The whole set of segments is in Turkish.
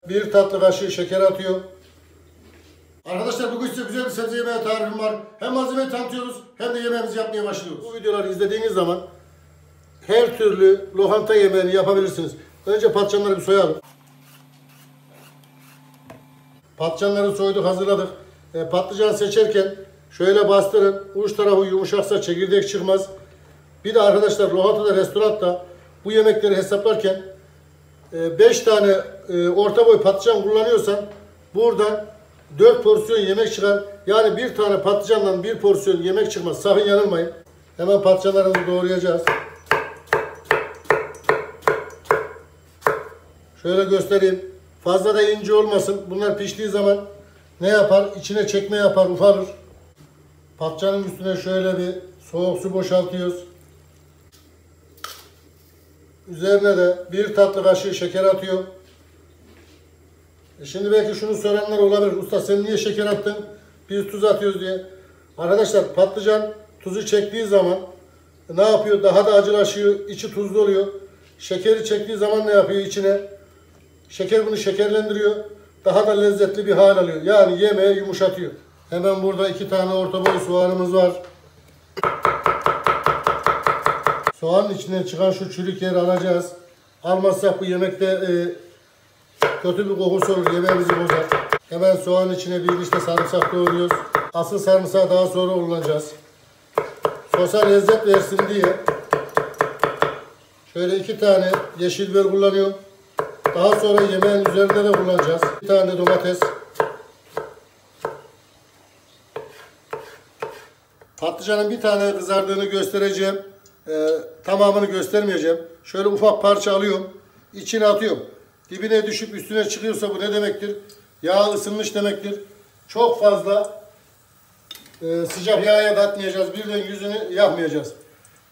Bir tatlı kaşığı şeker atıyor. Arkadaşlar bugün size güzel bir sebze yemeği tarifim var. Hem malzemeyi tanıtıyoruz hem de yemeğimizi yapmaya başlıyoruz. Bu videoları izlediğiniz zaman her türlü lokanta yemeğini yapabilirsiniz. Önce patlıcanları bir soyalım. Patlıcanları soyduk, hazırladık. Patlıcan seçerken şöyle bastırın. Uç tarafı yumuşaksa çekirdek çıkmaz. Bir de arkadaşlar lokantada, restoranda bu yemekleri hesaplarken 5 tane orta boy patlıcan kullanıyorsan buradan 4 porsiyon yemek çıkar. Yani bir tane patlıcandan bir porsiyon yemek çıkmaz. Sakın yanılmayın. Hemen patlıcanlarımızı doğrayacağız. Şöyle göstereyim. Fazla da ince olmasın. Bunlar piştiği zaman ne yapar? İçine çekme yapar, ufalır. Patlıcanın üstüne şöyle bir soğuk su boşaltıyoruz. Üzerine de bir tatlı kaşığı şeker atıyor. Şimdi belki şunu soranlar olabilir. Usta sen niye şeker attın? Biz tuz atıyoruz diye. Arkadaşlar patlıcan tuzu çektiği zaman ne yapıyor? Daha da acılaşıyor. İçi tuzlu oluyor. Şekeri çektiği zaman ne yapıyor içine? Şeker bunu şekerlendiriyor. Daha da lezzetli bir hal alıyor. Yani yemeği yumuşatıyor. Hemen burada 2 tane orta boy soğanımız var. Soğanın içinden çıkan şu çürük yeri alacağız. Almazsak bu yemekte kötü bir kokusu olur. Yemeğimizi bozar. Hemen soğanın içine bir işte sarımsak doğruyoruz. Asıl sarımsağı daha sonra kullanacağız. Sosa lezzet versin diye şöyle 2 tane yeşil biber kullanıyorum. Daha sonra yemeğin üzerinde de kullanacağız. 1 tane de domates. Patlıcanın bir tane kızardığını göstereceğim. Tamamını göstermeyeceğim. Şöyle ufak parça alıyorum. İçine atıyorum. Dibine düşüp üstüne çıkıyorsa bu ne demektir? Yağ ısınmış demektir. Çok fazla sıcak yağa da atmayacağız. Birden yüzünü yakmayacağız.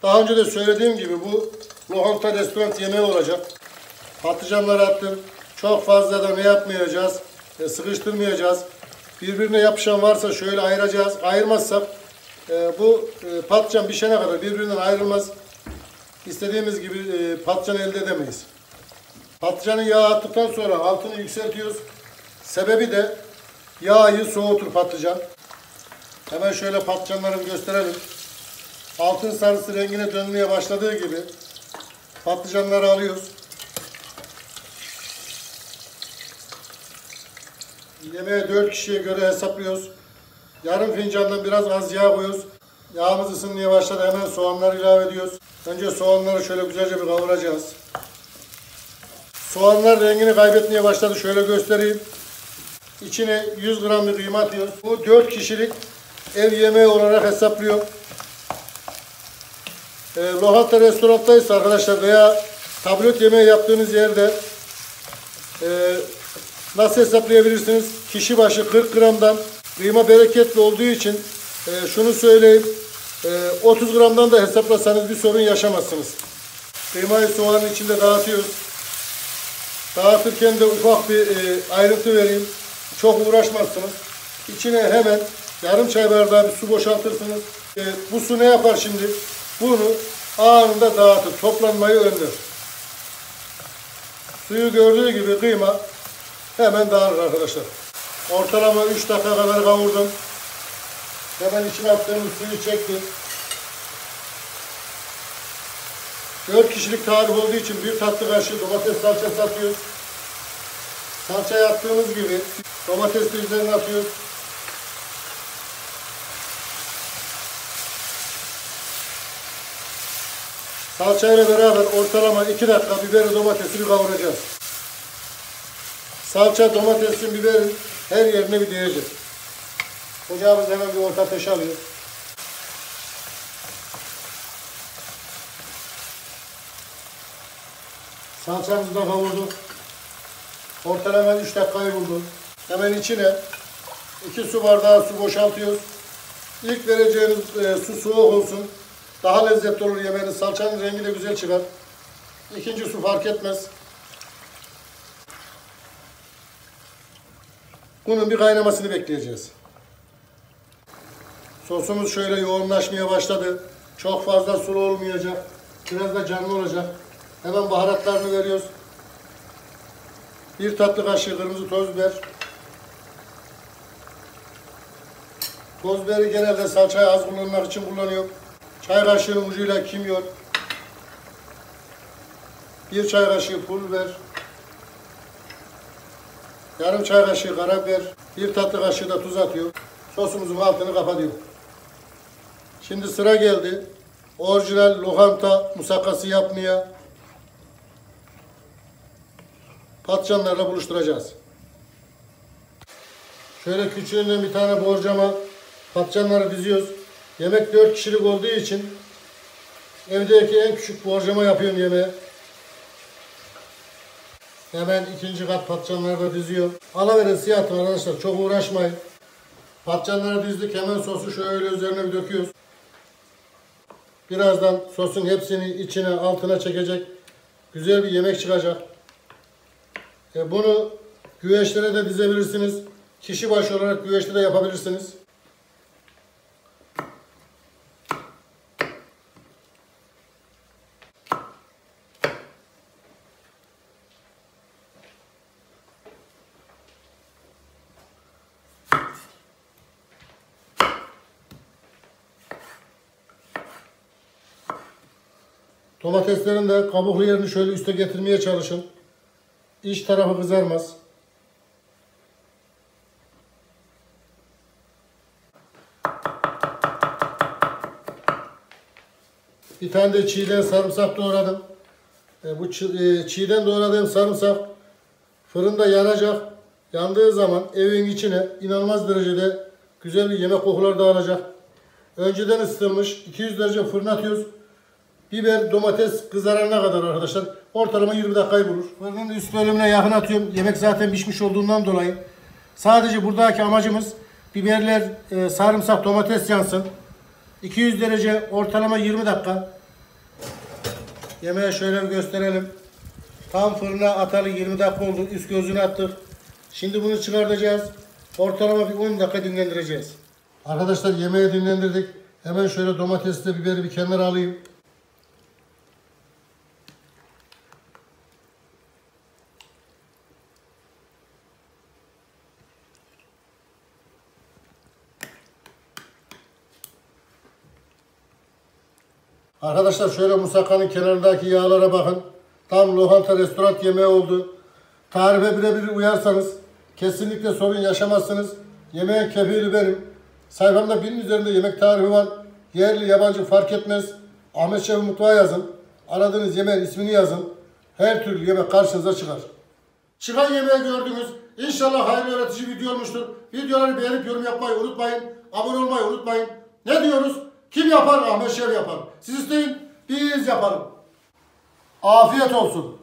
Daha önce de söylediğim gibi bu lokanta restoran yemeği olacak. Patlıcanları attım. Çok fazla da ne yapmayacağız? Sıkıştırmayacağız. Birbirine yapışan varsa şöyle ayıracağız. Ayırmazsak bu patlıcan pişene kadar birbirinden ayrılmaz. İstediğimiz gibi patlıcan elde edemeyiz. Patlıcanı yağa attıktan sonra altını yükseltiyoruz. Sebebi de yağı soğutur patlıcan. Hemen şöyle patlıcanları gösterelim. Altın sarısı rengine dönmeye başladığı gibi patlıcanları alıyoruz. Yemeğe 4 kişiye göre hesaplıyoruz. Yarım fincandan biraz az yağ koyuyoruz. Yağımız ısınmaya başladı. Hemen soğanları ilave ediyoruz. Önce soğanları şöyle güzelce bir kavuracağız. Soğanlar rengini kaybetmeye başladı. Şöyle göstereyim. İçine 100 gram bir kıyma atıyoruz. Bu 4 kişilik ev yemeği olarak hesaplıyorum. Lokanta restorandaysa arkadaşlar veya tablet yemeği yaptığınız yerde nasıl hesaplayabilirsiniz? Kişi başı 40 gramdan kıyma bereketli olduğu için şunu söyleyeyim. 30 gramdan da hesaplasanız bir sorun yaşamazsınız. Kıymayı soğanın içinde dağıtıyoruz. Dağıtırken de ufak bir ayrıntı vereyim. Çok uğraşmazsınız. İçine hemen yarım çay bardağı bir su boşaltırsınız. Bu su ne yapar şimdi? Bunu anında dağıtır. Toplanmayı önler. Suyu gördüğü gibi kıyma hemen dağılır arkadaşlar. Ortalama 3 dakika kadar kavurdum. Hemen içine attığımız suyu çektim. 4 kişilik tarif olduğu için bir tatlı kaşığı domates salçası atıyoruz. Salçayı attığımız gibi domatesi üzerine atıyoruz. Salçayla beraber ortalama 2 dakika biberi domatesi bir kavuracağız. Salça, domatesin, biberin her yerine bir değecek. Ocağımız hemen bir orta ateşe alıyor. Salçamızı da kavurduk. Ortalama 3 dakikayı buldu. Hemen içine 2 su bardağı su boşaltıyoruz. İlk vereceğimiz su soğuk olsun. Daha lezzetli olur yemeğiniz. Salçanın rengi de güzel çıkar. İkinci su fark etmez. Bunun bir kaynamasını bekleyeceğiz. Sosumuz şöyle yoğunlaşmaya başladı. Çok fazla sulu olmayacak. Biraz da canlı olacak. Hemen baharatlarını veriyoruz. 1 tatlı kaşığı kırmızı toz biber. Toz biberi genelde salçayı az kullanmak için kullanıyorum. Çay kaşığının ucuyla kimyon. 1 çay kaşığı pul biber. Yarım çay kaşığı karabiber. 1 tatlı kaşığı da tuz atıyorum. Sosumuzun altını kapatıyorum. Şimdi sıra geldi orijinal lokanta musakkası yapmaya. Patlıcanlarla buluşturacağız. Şöyle küçüğünden bir tane borcama patlıcanları diziyoruz. Yemek 4 kişilik olduğu için evdeki en küçük borcama yapıyorum yemeğe. Hemen ikinci kat patlıcanları da diziyorum. Alıverin siyah arkadaşlar, çok uğraşmayın. Patlıcanları dizdik, hemen sosu şöyle üzerine bir döküyoruz. Birazdan sosun hepsini içine altına çekecek güzel bir yemek çıkacak. Bunu güveçlere de dizebilirsiniz. Kişi başı olarak güveçte de yapabilirsiniz. Domateslerin de kabuklu yerini şöyle üste getirmeye çalışın. İç tarafı kızarmaz. Bir tane de çiğden sarımsak doğradım. Bu çiğden doğradığım sarımsak fırında yanacak. Yandığı zaman evin içine inanılmaz derecede güzel bir yemek kokuları dağılacak. Önceden ısıtılmış 200 derece fırına atıyoruz. Biber, domates kızarana kadar arkadaşlar. Ortalama 20 dakikayı bulur. Fırının üst bölümüne yakın atıyorum. Yemek zaten pişmiş olduğundan dolayı. Sadece buradaki amacımız biberler, sarımsak, domates yansın. 200 derece ortalama 20 dakika. Yemeği şöyle bir gösterelim. Tam fırına atalı 20 dakika oldu. Üst gözünü attık. Şimdi bunu çıkartacağız. Ortalama bir 10 dakika dinlendireceğiz. Arkadaşlar yemeği dinlendirdik. Hemen şöyle domatesle biberi bir kenara alayım. Arkadaşlar şöyle musakkanın kenarındaki yağlara bakın. Tam lokanta restoran yemeği oldu. Tarife birebir uyarsanız kesinlikle sorun yaşamazsınız. Yemeğin kefili benim. Sayfamda 1000'in üzerinde yemek tarifi var. Yerli yabancı fark etmez. Ahmet Şef Mutfağı yazın. Aradığınız yemeğin ismini yazın. Her türlü yemek karşınıza çıkar. Çıkan yemeği gördünüz. İnşallah hayırlı öğretici video olmuştur. Videoları beğenip yorum yapmayı unutmayın. Abone olmayı unutmayın. Ne diyoruz? Kim yapar? Ahmet Şef yapar. Siz isteyin, biz yapalım. Afiyet olsun.